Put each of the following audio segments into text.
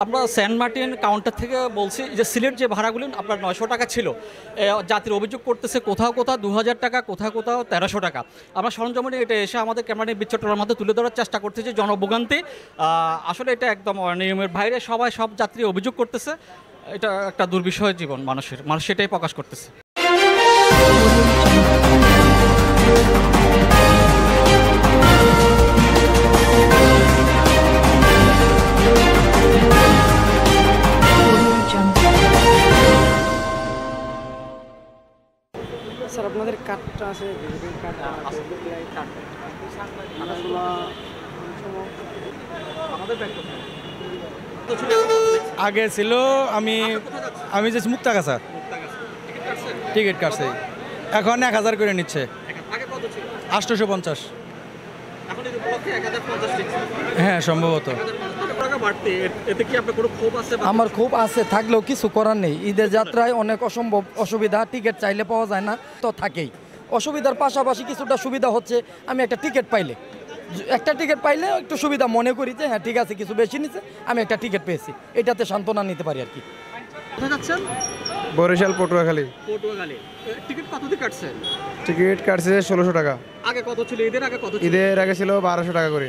আমরা Saint Martin counter থেকে বলছি যে সিলেট যে ভাড়াগুলি আপনার 900 টাকা ছিল, যাত্রী অভিযোগ করতেছে কোথাও কোথাও 2000 টাকা, কোথাও কোথাও 1300 টাকা। আমরা সরঞ্জামে এটা এসে আমাদের ক্যামেরা বিচ্ছটার মধ্যে তুলে ধরার চেষ্টা করতেছি জনভোগান্তি। আসলে এটা একদম নিয়মের বাইরে, সব যাত্রী অভিযোগ করতেছে। এটা একটা দুর্বিষহ জীবন মানুষ সেটাই প্রকাশ করতেছে। স্যার আপনাদের কার্ডটা আছে, ভিজিটিং কার্ড আছে। আগে ছিল আমি যে মুক্তাগাছা টিকিট কাটছে, এখন 1000 করে নিচ্ছে, 850। হ্যাঁ সম্ভবত। আমার খুব আছে, থাকলেও কিছু করার নেই। ঈদের যাত্রায় অনেক অসুবিধা, টিকিট চাইলে পাওয়া যায় না, তো থাকেই। অসুবিধার পাশাপাশি কিছুটা সুবিধা হচ্ছে, আমি একটা টিকিট পাইলে একটু সুবিধা মনে করি যে হ্যাঁ ঠিক আছে, কিছু বেশি নিচ্ছে, আমি একটা টিকিট পেয়েছি, এটাতে সান্ত্বনা নিতে পারি আর কি। বরিশাল পটুয়াখালী। টিকিট কত দিয়ে কাটছেন? টিকিট কাটছে 1600 টাকা। আগে কত ছিল? ঈদের আগে কত ছিল? ঈদের আগে ছিল 1200 টাকা করে।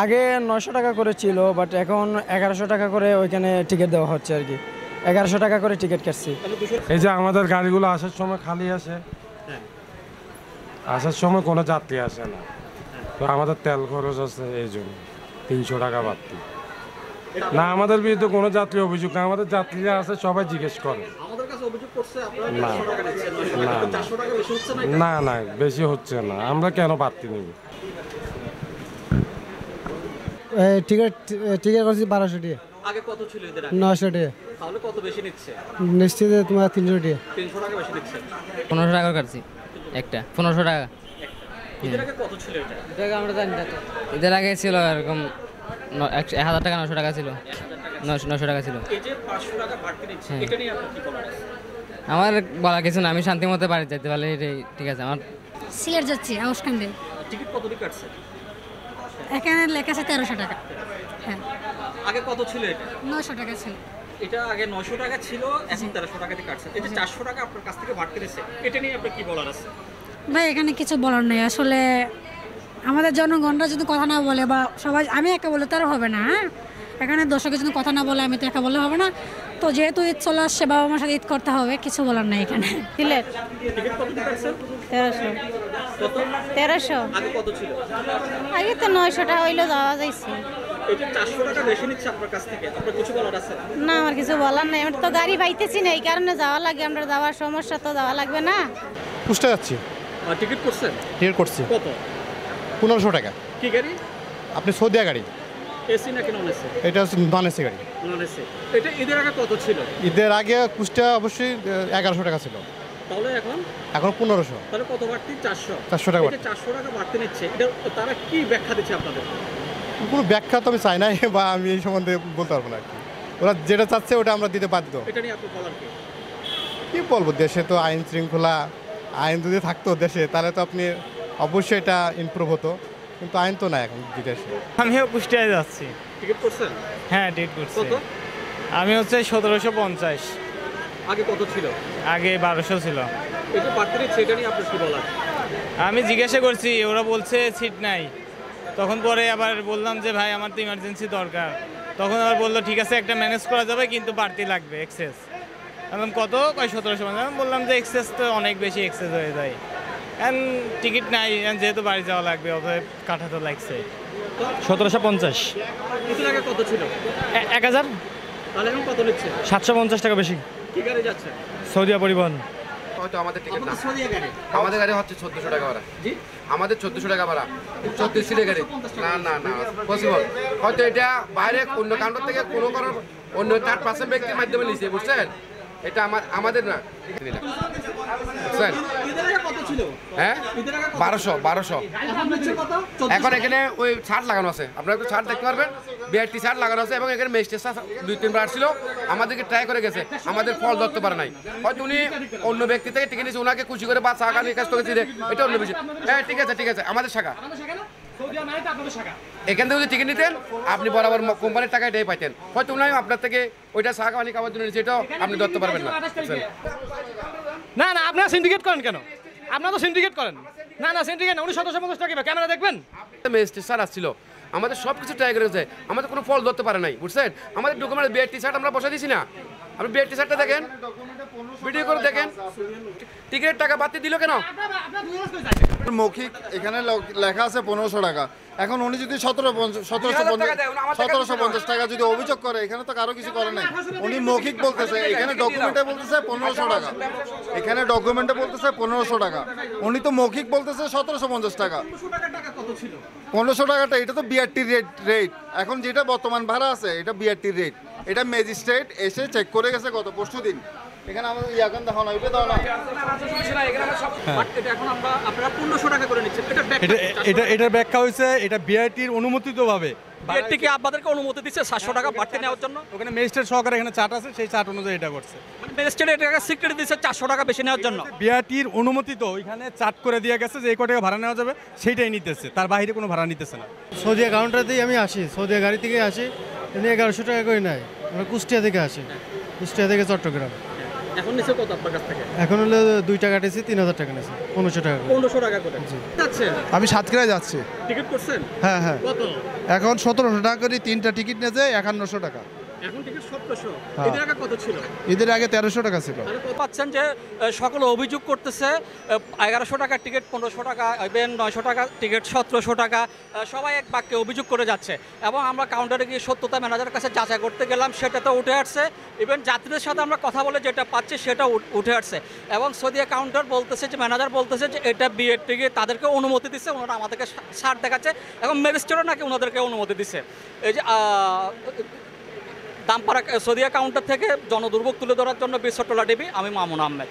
আগে 900 টাকা করে ছিল, বাট এখন 1100 টাকা করে ওইখানে টিকিট দেওয়া হচ্ছে আর কি। 1100 টাকা করে টিকিট কাটছি। এই যে আমাদের গাড়িগুলো আসার সময় খালি আসে, আসার সময় কোনো যাত্রী আসে না, তো আমাদের তেল খরচ আছে, এই জন্য 300 টাকা বাড়তি। না, আমাদের বিরুদ্ধে কোনো যাত্রী অভিযোগ না, আমাদের যাত্রীরা আছে সবাই জিজ্ঞেস করে। না না, বেশি হচ্ছে না, আমরা কেন বাড়তি নেব? টিকিট করছি 1200 টাকা। আগে কত ছিল? ঈদের আগে 900 টাকা। তাহলে কত বেশি নিচ্ছে? নিশ্চিত তোমার 300 টাকা। 300 টাকা বেশি নিচ্ছে। 1500 টাকা কাটছি একটা, 1500 টাকা। ঈদের আগে কত ছিল এটা? এটা আমরা জানি না তো। ঈদের আগে ছিল এরকম 1000 টাকা, 900 টাকা ছিল, 900 টাকা ছিল। এই যে 500 টাকা বাড়তি নিচ্ছে, এটা নিয়ে আপনি কি বলার আছে? আমার বলা কিছু না, আমি শান্তি মতো বাড়ি যাইতে পারলে এটাই ঠিক আছে। আমার সিলেট যাচ্ছি আউসকান্দে। টিকিট কত দিয়ে কাটছে? এখানে লেখা আছে 1300 টাকা। হ্যাঁ, আগে কত ছিল এটা? 900 টাকা ছিল। এটা আগে 900 টাকা ছিল, এখন 1300 টাকা দিয়ে কাটছে। এই যে 400 টাকা আপনার কাছ থেকে বাড়তি নিচ্ছে, এটা নিয়ে আপনি কি বলার আছে? ভাই এখানে কিছু বলার নেই আসলে। আমাদের জনগণরা যদি কথা না বলে, বা সবাই আমি একা বলে তার হবে না। হ্যাঁ, এখানে দর্শকের যদি কথা না বলে, আমি তো একা বলে হবে না। তো যেহেতু ঈদ চলে আসছে, বাবা মার সাথে ঈদ করতে হবে, কিছু বলার নেই এখানে। সিলেট টিকিট কত দিয়ে কাটছে? 1300। কত? 1300। আগে কত ছিল? আগে তো 900 টাকা হইলেও যাওয়া যাইছে। এই যে 400 টাকা বেশি নিচ্ছে আপনার কাছ থেকে, আপনার কিছু বলার আছে? না, আমার কিছু বলার নাই, আমরা তো গাড়ি পাইতেছি না, এই কারণে যাওয়া লাগে। আমরা যাওয়ার সমস্যা, তো যাওয়া লাগবে না। কুষ্টা যাচ্ছি। টিকিট করছেন? টিকিট করছি কত? 1500 টাকা। কি গাড়ি? আপনি সৌদিয়া গাড়ি। এসি নাকি নন এসি? এটা হচ্ছে নন এসি গাড়ি। Non AC. এটা ঈদের আগে কত ছিল? ঈদের আগে কুষ্টা অবশ্যই 1100 টাকা ছিল, তাহলে এখন 1500। তাহলে কত বাড়তি? 400 টাকা। এটা 400 টাকা বাড়তি নিচ্ছে, এটা তারা কি ব্যাখ্যা দিচ্ছে আপনাদের? কোনো ব্যাখ্যা তো আমি চাই না, বা আমি এই সম্বন্ধে বলতে পারবো না আর কি। ওরা যেটা চাচ্ছে ওটা আমরা দিতে বাধ্য। এটা নিয়ে আপনি বলার কি বলবো, দেশে তো আইন শৃঙ্খলা, আইন যদি থাকতো দেশে, তাহলে তো আপনি অবশ্যই এটা ইমপ্রুভ হতো, কিন্তু আইন তো নাই এখন বিদেশে। আমিও কুষ্টিয়ায় যাচ্ছি। টিকিট করছেন? হ্যাঁ, টিকিট করছি। কত? আমি হচ্ছে 1750। আগে কত ছিল? আগে 1200 ছিল। এই যে বাড়তি নিচ্ছে, এটা নিয়ে আপনার কি বলার? আমি জিজ্ঞাসা করছি, ওরা বলছে সিট নাই। তখন পরে আবার বললাম যে ভাই আমার তো ইমার্জেন্সি দরকার। তখন আবার বললো ঠিক আছে, একটা ম্যানেজ করা যাবে, কিন্তু বাড়তি লাগবে এক্সেস। এখন কত? 1750। আমি বললাম যে এক্সেস তো অনেক বেশি এক্সেস হয়ে যায়, এখন টিকিট নাই, যেহেতু বাড়ি যাওয়া লাগবে, অতএব কাটা তো লাগছে। 1750। ঈদের আগে কত ছিল? 1000। তাহলে এখন কত নিচ্ছে? 750 টাকা বেশি। কি গাড়ি যাচ্ছে? সৌদিয়া পরিবহন। হয়তো আমাদের টিকিট না, সৌদিয়া গাড়ি। আমাদের গাড়ি হচ্ছে 1400 টাকা ভাড়া। জি, আমাদের 1400 টাকা ভাড়া, 34 সিটের গাড়ি। না না না, পসিবল। হয়তো এটা বাইরে অন্য কাউন্টার থেকে কোনো অন্য 4-5 ব্যক্তির মাধ্যমে নিয়েছে, বুঝছেন? এটা আমাদের না, বুঝছেন? হ্যাঁ, 1200। এখন এখানে ওই ছাড় লাগানো আছে, আপনারা একটু ছাড় দেখতে পারবেন, বিআরটি ছাড় লাগানো আছে, এবং এখানে ম্যাজিস্ট্রেট 2-3 বার আসছিল, আমাদেরকে ট্রাই করে গেছে, আমাদের ফল ধরতে পারে নাই। হয়তো উনি অন্য ব্যক্তি থেকে টিকিট নিয়েছে, ওনাকে খুশি করে বা চা কানি কাজ করেছি, এটা অন্য বিষয়। হ্যাঁ ঠিক আছে, আমাদের শাখা এখান থেকে যদি টিকিট নিতেন আপনি বরাবর কোম্পানির টাকা এটাই পাইতেন, হয়তো উনি আপনার থেকে ওইটা শাক আলি খাবার জন্য সেটাও আপনি ধরতে পারবেন না। না না, আপনারা সিন্ডিকেট করেন কেন? আপনারা তো সিন্ডিকেট করেন। না না, সিন্ডিকেট না, উনি 1750 টাকা ক্যামেরা দেখবেন। ম্যাজিস্ট্রেট স্যার আসছিল, আমাদের সব কিছু ট্রাই করেছে, আমাদের কোনো ফল ধরতে পারে নাই, বুঝছেন? আমাদের ডকুমেন্ট বিআর টি শার্ট আমরা বসে দিছি না, আপনি বিআর টি শার্টটা দেখেন, ভিডিও করে দেখেন, টিকিটের টাকা বাড়তি দিল কেন? মৌখিক এখানে লেখা আছে 1500 টাকা, এখন উনি যদি 1750 টাকা যদি অভিযোগ করে, এখানে তো কারো কিছু করে নাই, উনি মৌখিক বলতেছে, এখানে ডকুমেন্টে বলতেছে 1500 টাকা, এখানে ডকুমেন্টে বলতেছে 1500 টাকা, উনি তো মৌখিক বলতেছে 1750 টাকা। 1500 টাকাটা এটা তো বিআরটি রেট, এখন যেটা বর্তমান ভাড়া আছে এটা বিআরটি রেট, এটা ম্যাজিস্ট্রেট এসে চেক করে গেছে গত পরশু দিন। এখানে আমাদের ইয়াকান দেখাও না, এটা দাও না, এটার ব্যাখ্যা হয়েছে এটা বিআরটির অনুমোদিতভাবে। বিআরটি কি আপনাদেরকে অনুমতি দিচ্ছে 700 টাকা বাড়তি নেওয়ার জন্য? ওখানে ম্যাজিস্ট্রেট সহকারে এখানে চার্ট আছে, সেই চার্ট অনুযায়ী এটা করছে। ম্যাজিস্ট্রেট এটাকে সিক্রেট দিচ্ছে 400 টাকা বেশি নেওয়ার জন্য। বিআরটির অনুমোদিত ওইখানে চার্ট করে দিয়ে গেছে যে এই কত টাকা ভাড়া নেওয়া যাবে সেইটাই নিতেছে, তার বাইরে কোনো ভাড়া নিতেছে না। সৌদিয়া কাউন্টারতেই আমি আসি, সৌদিয়া গাড়ি থেকে আসি, এমনি 1100 টাকা করে নেয়। আমরা কুষ্টিয়া থেকে আসি, কুষ্টিয়া থেকে চট্টগ্রাম। এখন নিচে কত আপনার কাছ থেকে? এখন হলো 2 টাকা নিয়েছি, 3000 টাকা নিয়েছি, 1500 টাকা। 1500 টাকা করে যাচ্ছে। আমি সাতক্ষীরায় যাচ্ছি। টিকিট করছেন? হ্যাঁ হ্যাঁ। কত? এখন 1700 টাকা করে 3টা টিকিট নিয়েছে, 5100 টাকা। এখন টিকিট 1700, এর আগে কত ছিল? ঈদের আগে 1300 টাকা ছিল। পাচ্ছেন যে সকলে অভিযোগ করতেছে 1100 টাকার টিকিট 1500 টাকা, ইভেন 900 টাকা টিকিট 1700 টাকা, সবাই এক বাক্যে অভিযোগ করে যাচ্ছে। এবং আমরা কাউন্টারে গিয়ে সত্যতা ম্যানেজারের কাছে যাচাই করতে গেলাম, সেটাতে উঠে আসছে। ইভেন যাত্রীদের সাথে আমরা কথা বলে যেটা পাচ্ছি সেটা উঠে আসছে। এবং সৌদিয়া কাউন্টার বলতেছে যে ম্যানেজার বলতেছে যে এটা বিয়ের টিকিট তাদেরকে অনুমতি দিচ্ছে, ওনারা আমাদেরকে ছাড় দেখাচ্ছে, এবং ম্যাজিস্ট্রেটও নাকি ওনাদেরকে অনুমতি দিচ্ছে। এই যে দামপাড়া সৌদিয়া কাউন্টার থেকে জনদুর্ভোগ তুলে ধরার জন্য বিশ্বটোলা টিভি, আমি মামুন আহমেদ।